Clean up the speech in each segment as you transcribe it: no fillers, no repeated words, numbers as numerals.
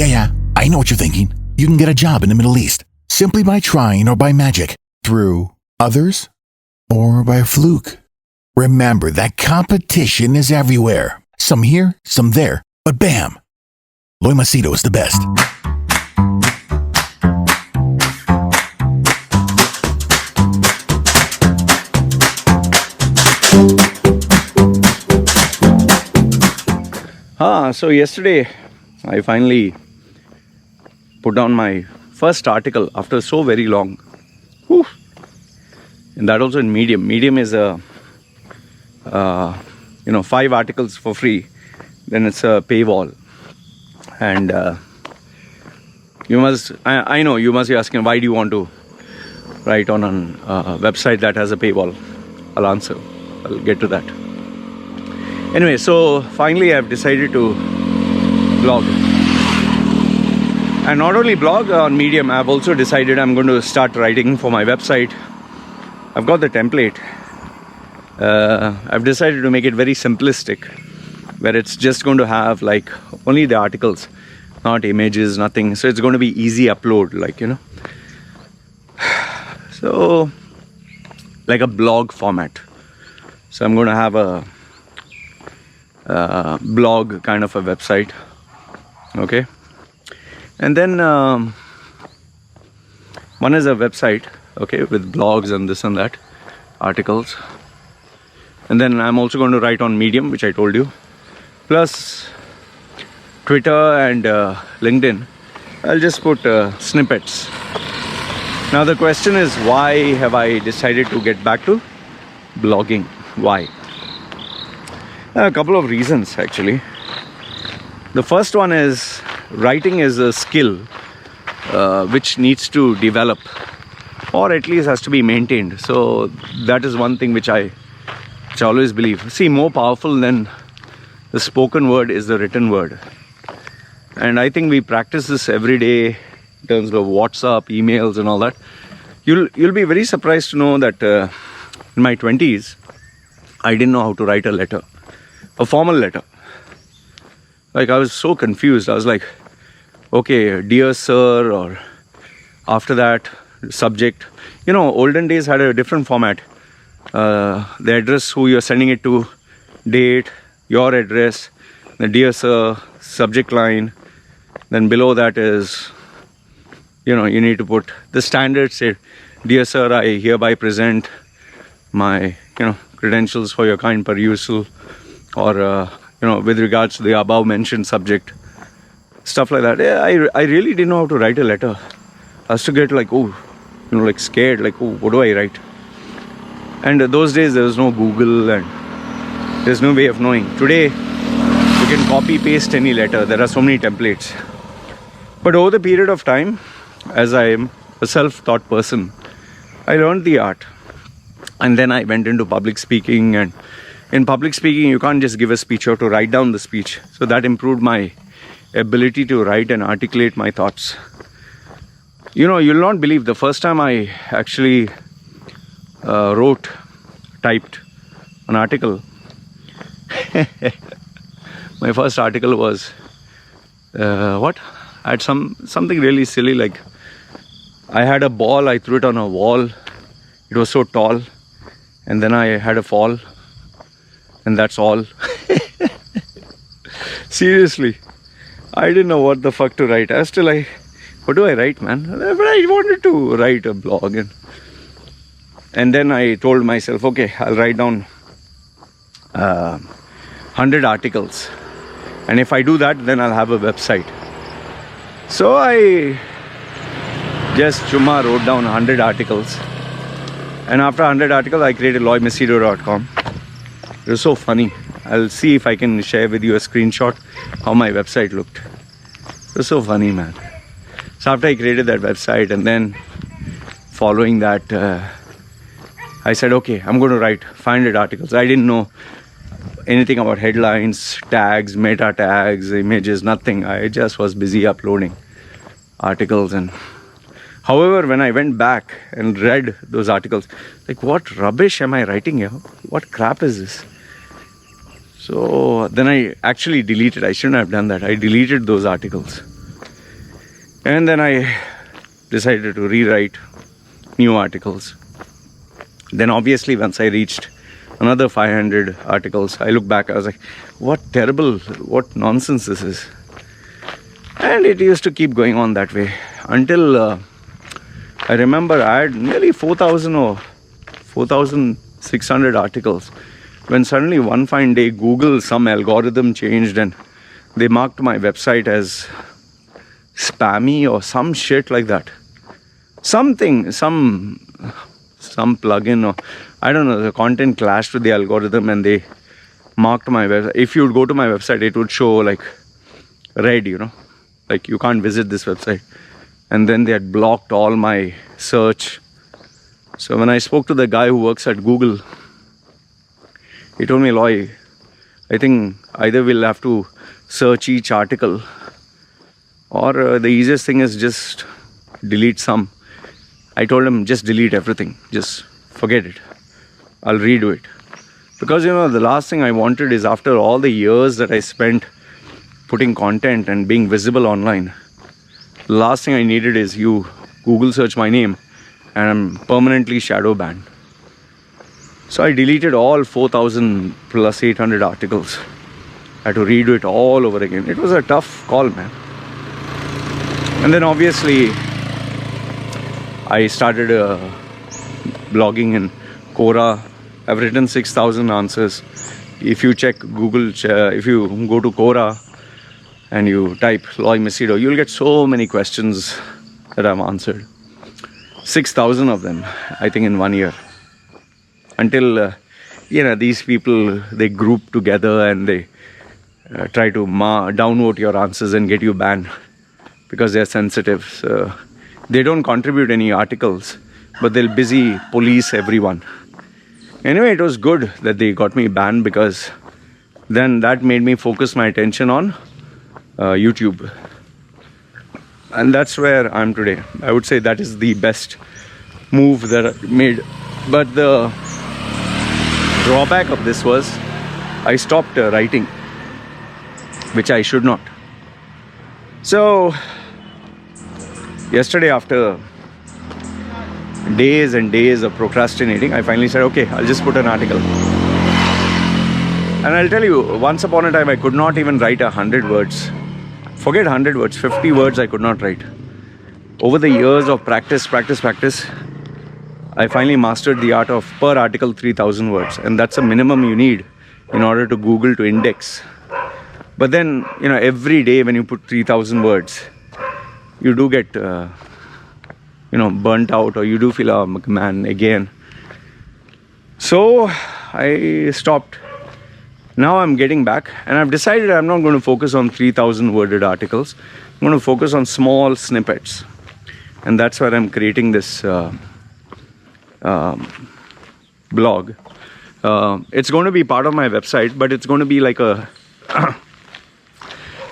Yeah, I know what you're thinking. You can get a job in the Middle East simply by trying or by magic, through others, or by fluke. Remember that competition is everywhere. Some here, some there, but bam! Loy Machedo is the best. So yesterday I finally put down my first article after so very long. Whew. And that also in Medium. Medium is a 5 articles for free. Then it's a paywall. And I know you must be asking, why do you want to write on a website that has a paywall? I'll answer. I'll get to that. Anyway, so finally I've decided to blog. And not only blog on Medium, I've also decided I'm going to start writing for my website. I've got the template. I've decided to make it very simplistic, where it's just going to have like only the articles, not images, nothing. So it's going to be easy upload, So like a blog format. So I'm going to have a blog kind of a website. Okay. And then one is a website, okay, with blogs and this and that, articles. And then I'm also going to write on Medium, which I told you. Plus Twitter and LinkedIn. I'll just put snippets. Now the question is, why have I decided to get back to blogging? Why? A couple of reasons actually. The first one is, writing is a skill which needs to develop, or at least has to be maintained. So that is one thing which I always believe. See, more powerful than the spoken word is the written word. And I think we practice this every day in terms of WhatsApp, emails and all that. You'll be very surprised to know that in my 20s, I didn't know how to write a letter, a formal letter. Like, I was so confused. I was like, okay, dear sir, or after that, subject. Olden days had a different format. The address, who you're sending it to, date, your address, the dear sir, subject line. Then below that is, you need to put the standard, say, dear sir, I hereby present my, credentials for your kind perusal, or, with regards to the above mentioned subject, stuff like that. Yeah, I really didn't know how to write a letter. I was to get scared, what do I write? And those days there was no Google and there's no way of knowing. Today, you can copy paste any letter. There are so many templates. But over the period of time, as I am a self-taught person, I learned the art. And then I went into public speaking, and in public speaking, you can't just give a speech, you have to write down the speech. So that improved my ability to write and articulate my thoughts. You'll not believe, the first time I actually typed an article. My first article was, I had something really silly, like I had a ball, I threw it on a wall. It was so tall. And then I had a fall. And that's all. Seriously. I didn't know what the fuck to write. I was still like, what do I write, man? But I wanted to write a blog. And then I told myself, okay, I'll write down 100 articles. And if I do that, then I'll have a website. So I just wrote down 100 articles. And after 100 articles, I created loymachedo.com. It was so funny. I'll see if I can share with you a screenshot how my website looked. It was so funny, man. So after I created that website, and then following that, I said, okay, I'm going to write 500 articles. I didn't know anything about headlines, tags, meta tags, images, nothing. I just was busy uploading articles. And however, when I went back and read those articles, like, what rubbish am I writing here? What crap is this? So then I actually deleted. I shouldn't have done that. I deleted those articles. And then I decided to rewrite new articles. Then obviously once I reached another 500 articles, I look back, I was like, what terrible, what nonsense this is. And it used to keep going on that way until I remember I had nearly 4,000 or 4,600 articles, when suddenly one fine day Google, some algorithm changed and they marked my website as spammy or some shit like that. Something, some plugin, or I don't know, the content clashed with the algorithm and they marked my website. If you would go to my website, it would show like red, like you can't visit this website. And then they had blocked all my search. So when I spoke to the guy who works at Google, he told me, Loy, I think either we'll have to search each article, or the easiest thing is just delete some. I told him, just delete everything, just forget it, I'll redo it. Because the last thing I wanted is, after all the years that I spent putting content and being visible online, the last thing I needed is you Google search my name and I'm permanently shadow banned. So I deleted all 4,000 plus 800 articles. I had to redo it all over again. It was a tough call, man. And then obviously I started blogging in Quora. I've written 6,000 answers. If you check Google, if you go to Quora and you type Loy Machedo, you'll get so many questions that I've answered. 6,000 of them, I think, in 1 year. Until, these people, they group together and they try to downvote your answers and get you banned because they're sensitive. So they don't contribute any articles, but they'll busy police everyone. Anyway, it was good that they got me banned, because then that made me focus my attention on YouTube. And that's where I'm today. I would say that is the best move that I made. But the drawback of this was I stopped writing, which I should not. So yesterday, after days and days of procrastinating, I finally said, okay, I'll just put an article. And I'll tell you, once upon a time I could not even write 100 words. Forget 100 words, 50 words I could not write. Over the years of practice, I finally mastered the art of, per article, 3,000 words. And that's a minimum you need in order to Google to index. But then, every day when you put 3,000 words, you do get, burnt out, or you do feel, oh man, again. So I stopped. Now I'm getting back, and I've decided I'm not going to focus on 3,000 worded articles. I'm going to focus on small snippets. And that's where I'm creating this blog. It's going to be part of my website, but it's going to be like a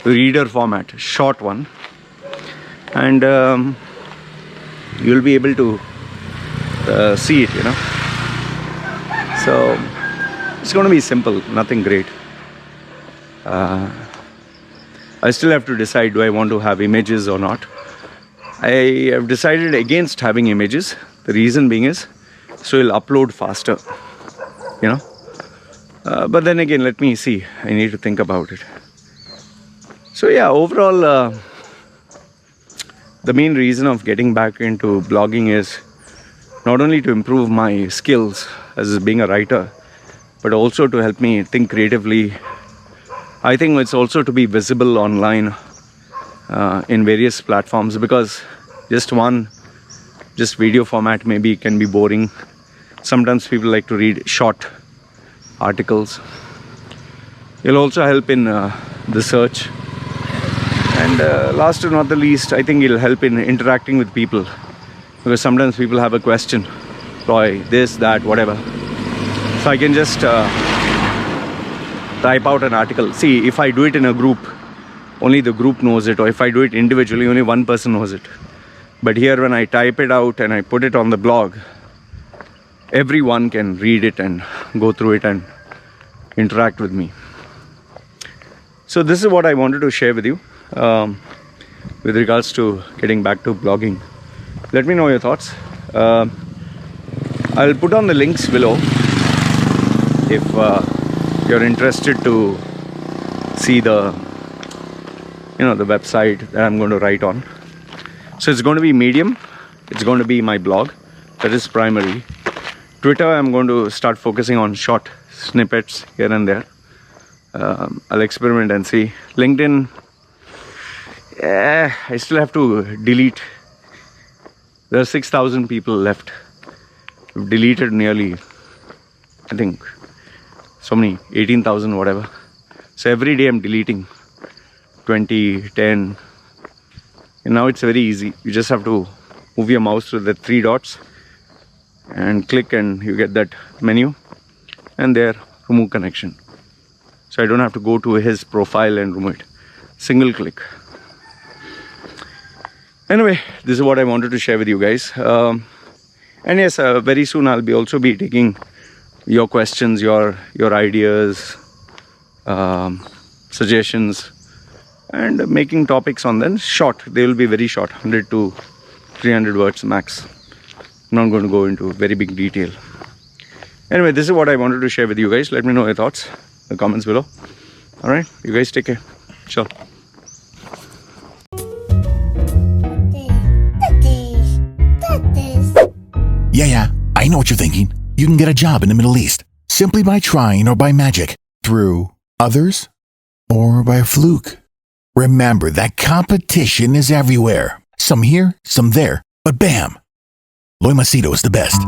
reader format, short one. And you'll be able to see it, So it's going to be simple, nothing great. I still have to decide, do I want to have images or not. I have decided against having images. The reason being is, so it'll upload faster, But then again, let me see. I need to think about it. So yeah, overall, the main reason of getting back into blogging is not only to improve my skills as being a writer, but also to help me think creatively. I think it's also to be visible online in various platforms, because just video format maybe can be boring. Sometimes people like to read short articles. It'll also help in the search. And last but not the least, I think it'll help in interacting with people, because sometimes people have a question, Roy, this, that, whatever. So I can just type out an article. See, if I do it in a group, only the group knows it, or if I do it individually, only one person knows it. But here, when I type it out and I put it on the blog, everyone can read it and go through it and interact with me. So this is what I wanted to share with you. with regards to getting back to blogging. Let me know your thoughts. I'll put on the links below if you're interested to see the the website that I'm going to write on. So it's going to be Medium, it's going to be my blog, that is primary. Twitter, I'm going to start focusing on short snippets here and there. I'll experiment and see. LinkedIn, I still have to delete. There are 6,000 people left. We've deleted nearly, I think, so many, 18,000 whatever. So every day I'm deleting 20, 10. And now it's very easy. You just have to move your mouse to the 3 dots and click, and you get that menu, and there, remove connection. So I don't have to go to his profile and remove it. Single click. Anyway, this is what I wanted to share with you guys. And yes, very soon I'll also be taking your questions, your ideas, suggestions, and making topics on them short. They will be very short, 100 to 300 words max. I'm not going to go into very big detail. Anyway, this is what I wanted to share with you guys. Let me know your thoughts in the comments below. Alright, you guys take care. Ciao. Yeah, I know what you're thinking. You can get a job in the Middle East simply by trying or by magic, through others or by fluke. Remember that competition is everywhere. Some here, some there, but bam! Loy Machedo is the best.